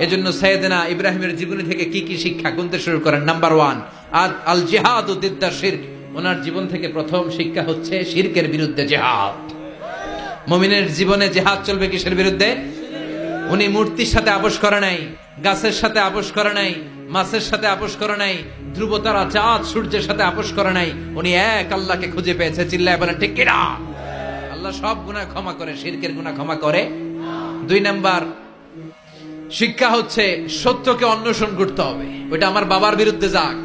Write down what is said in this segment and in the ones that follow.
এজন্য সাইয়েদনা ইব্রাহিমের জীবনী থেকে কি কি শিক্ষা গুনতে শুরু করেন। নাম্বার 1, আল জিহাদু দিদ্দা শিরক। ওনার জীবন থেকে প্রথম শিক্ষা হচ্ছে শিরকের বিরুদ্ধে জিহাদ। মুমিনের জীবনে জিহাদ চলবে কিসের বিরুদ্ধে? উনি মূর্তির সাথে আপোষ করে নাই, গাছের সাথে আপোষ করে নাই, মাছের সাথে আপোষ করে নাই, ধ্রুবতারা চাঁদ সূর্যের সাথে আপোষ করে নাই। উনি এক আল্লাহকে খুঁজে পেয়েছে। চিল্লায় বলেন ঠিক কিনা? আল্লাহ সব গুনাহ ক্ষমা করে, শিরকের গুনাহ ক্ষমা করে। 2 নাম্বার শিক্ষা হচ্ছে সত্যকে অন্বেষণ করতে হবে। ওইটা আমার বাবার বিরুদ্ধে যাক,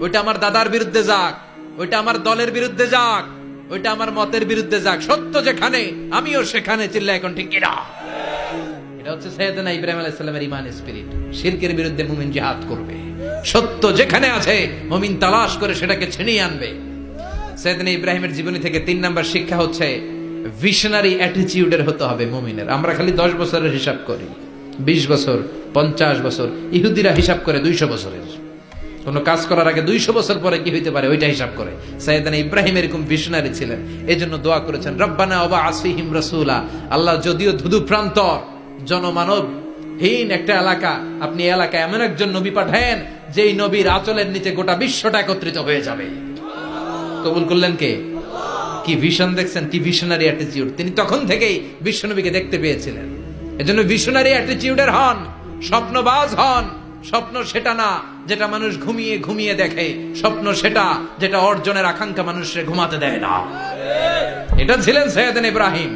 ওইটা আমার দাদার বিরুদ্ধে যাক, ওইটা আমার দলের বিরুদ্ধে যাক, ওইটা আমার মতের বিরুদ্ধে যাক, সত্য যেখানে আমিও সেখানে। চিল্লায় এখন ঠিক কিনা? এটা হচ্ছে সাইয়েদনা ইব্রাহিম আলাইহিস সালামের ঈমান স্পিরিট। শিরকের বিরুদ্ধে মুমিন জিহাদ করবে। সত্য যেখানে আছে মুমিন তালাশ করে সেটাকে ছিনিয়ে আনবে। সাইয়েদনা ইব্রাহিমের জীবনী থেকে 3 নাম্বার শিক্ষা হচ্ছে ভিশনারি অ্যাটিটিউডের হতে হবে মুমিনের। আমরা খালি 10 বছরের হিসাব করি, 20 বছর, 50 বছর। ইহুদিরা হিসাব করে 200 বছরের। কোন কাজ করার আগে 200 বছর পরে কি হইতে পারে ওইটা হিসাব করে। সাইয়েদনা ইব্রাহিম এরকম ভিশনারি ছিলেন। এজন্য দোয়া করেছেন, রব্বানা ওয়াবআস ফীহিম রাসূলা। আল্লাহ, যদিও ধুধু প্রান্তর জনমানবহীন একটা এলাকা, আপনি এলাকায় এমন একজন নবী পাঠায়েন যেই নবীর আঁচলের নিচে গোটা বিশ্বটা একত্রিত হয়ে যাবে। কবুল করলেন কে? কি ভিশন দেখছেন, কি ভিশনারি অ্যাটিটিউড। তিনি তখন থেকেই বিশ্বনবীকে দেখতে পেয়েছিলেন। এজন্য ভিশনারি অ্যাটিটিউডের হন, স্বপ্নবাজ হন। স্বপ্ন সেটা না যেটা মানুষ ঘুমিয়ে ঘুমিয়ে দেখে, স্বপ্ন সেটা যেটা অর্জনের আকাঙ্ক্ষা মানুষকে ঘুমাতে দেয় না। এটা ছিলেন সাইয়েদনা ইব্রাহিম,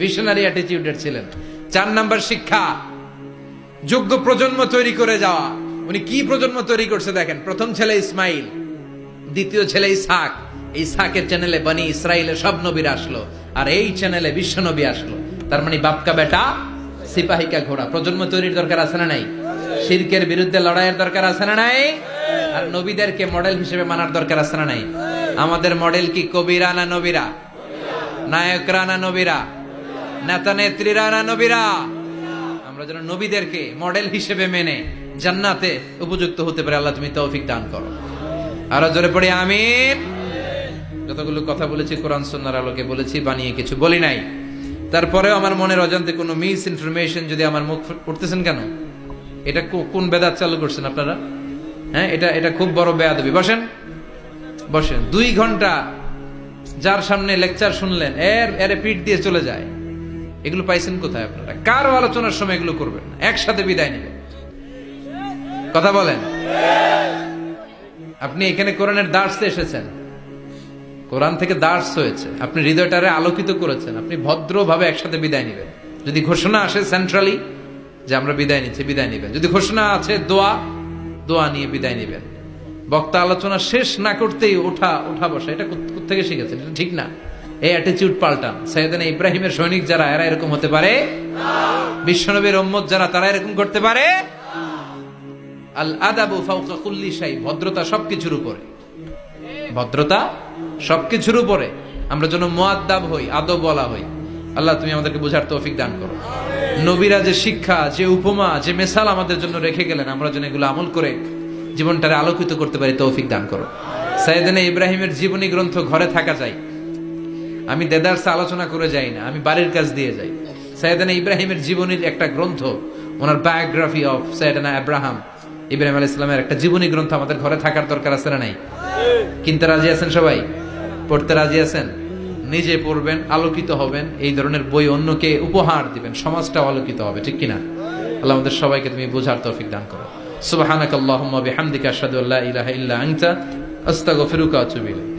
ভিশনারি অ্যাটিটিউডের ছিলেন। 4 নাম্বার শিক্ষা, যোগ্য প্রজন্ম তৈরি করে যাওয়া। উনি কি প্রজন্ম তৈরি করছে দেখেন। প্রথম ছেলে ইসমাইল, দ্বিতীয় ছেলে ইসহাক। ইসহাকের চ্যানেলে বনি ইসরাইলের সব নবীরা আসলো, আর এই চ্যানেলে বিশ্ব নবী আসলো। তার মানে বাপকা বেটা সিপাহিকা ঘোড়া। প্রজন্ম তৈরির দরকার আছে না নাই? শিরকের বিরুদ্ধে লড়াইয়ের দরকার আছে না নাই? আর নবীদেরকে মডেল হিসেবে মানার দরকার আছে না নাই? আমাদের মডেল কি কবিরা না নবীরা? নায়করা না নবীরা? নেতা নেত্রীরা না নবীরা? আমরা যেন নবীদেরকে মডেল হিসেবে মেনে জান্নাতে উপযুক্ত হতে পারে। আল্লাহ তুমি তৌফিক দান করো। আরো জোরে পড়ি আমিন। যতগুলো কথা বলেছি কোরআন সুন্নাহর আলোকে বলেছি, বানিয়ে কিছু বলি নাই। তারপরেও আমার মনের অজান্তে কোনো মিস ইনফরমেশন যদি আমার মুখ উঠতেছেন কেন? এটা কোন বেদাত চালু করছেন আপনারা? হ্যাঁ, এটা খুব বড় বেয়াদবি। বসেন বসেন। 2 ঘন্টা যার সামনে লেকচার শুনলেন, এর পিঠ দিয়ে চলে যায়। এগুলো পাইছেন কোথায় আপনারা? কারো আলোচনার সময় এগুলো করবেন না, একসাথে বিদায় নেবেন। কথা বলেন। আপনি এখানে কোরআনের দার্সে এসেছেন, কোরআন থেকে দার্স হয়েছে, আপনি হৃদয়টারে আলোকিত করেছেন, আপনি ভদ্রভাবে একসাথে বিদায় নেবেন। যদি ঘোষণা আসে সেন্ট্রালি যে আমরা বিদায় নিচ্ছি, বিদায় নেবেন। যদি ঘোষণা আছে দোয়া নিয়ে বিদায় নেবেন। বক্তা আলোচনা শেষ না করতেই ওঠা বসা, এটা কোত্থেকে শিখেছেন? এটা ঠিক না। এই অ্যাটিটিউড পাল্টান। সাইয়েদনা ইব্রাহিমের সৈনিক যারা, এরা এরকম হতে পারে? বিশ্বনবীর উম্মত যারা, তারা এরকম করতে পারে? আল আদাবু ফাওকা কুল্লি শাই। ভদ্রতা সবকিছুর উপরে, ভদ্রতা সবকিছুর উপরে। আমরা যেন মুআদ্দাব হই, আদব বলা হই। আল্লাহ তুমি আমাদেরকে বোঝার তৌফিক দান করো। নবীরা যে শিক্ষা, যে উপমা, যে মেসাল আমাদের জন্য রেখে গেলেন, আমরা যেন এগুলো আমল করে জীবনটারে আলোকিত করতে পারি, তৌফিক দান করো। সাইয়েদনা ইব্রাহিমের জীবনী গ্রন্থ ঘরে থাকা যায়। আমি দেদারসে আলোচনা করে যাই না, আমি বাড়ির কাজ দিয়ে যাই। সাইয়েদনা ইব্রাহিমের জীবনীর একটা গ্রন্থ, ওনার বায়োগ্রাফি অফ সাইয়েদনা ইব্রাহিম আলাইহিস সালামের একটা জীবনী গ্রন্থ আমাদের ঘরে থাকার দরকার আছে না নাই? কিনতে রাজি আছেন সবাই? পড়তে রাজি আছেন? নিজে পড়বেন, আলোকিত হবেন, এই ধরনের বই অন্যকে উপহার দিবেন, সমাজটাও আলোকিত হবে। ঠিক কিনা? আল্লাহ আমাদের সবাইকে তুমি বোঝার তৌফিক দান করো। সুবহানাকাল্লাহুম্মা বিহামদিকা আশহাদু আল্লা ইলাহা ইল্লা আনতা আস্তাগফিরুকা ওয়া আতুবু ইলাইক।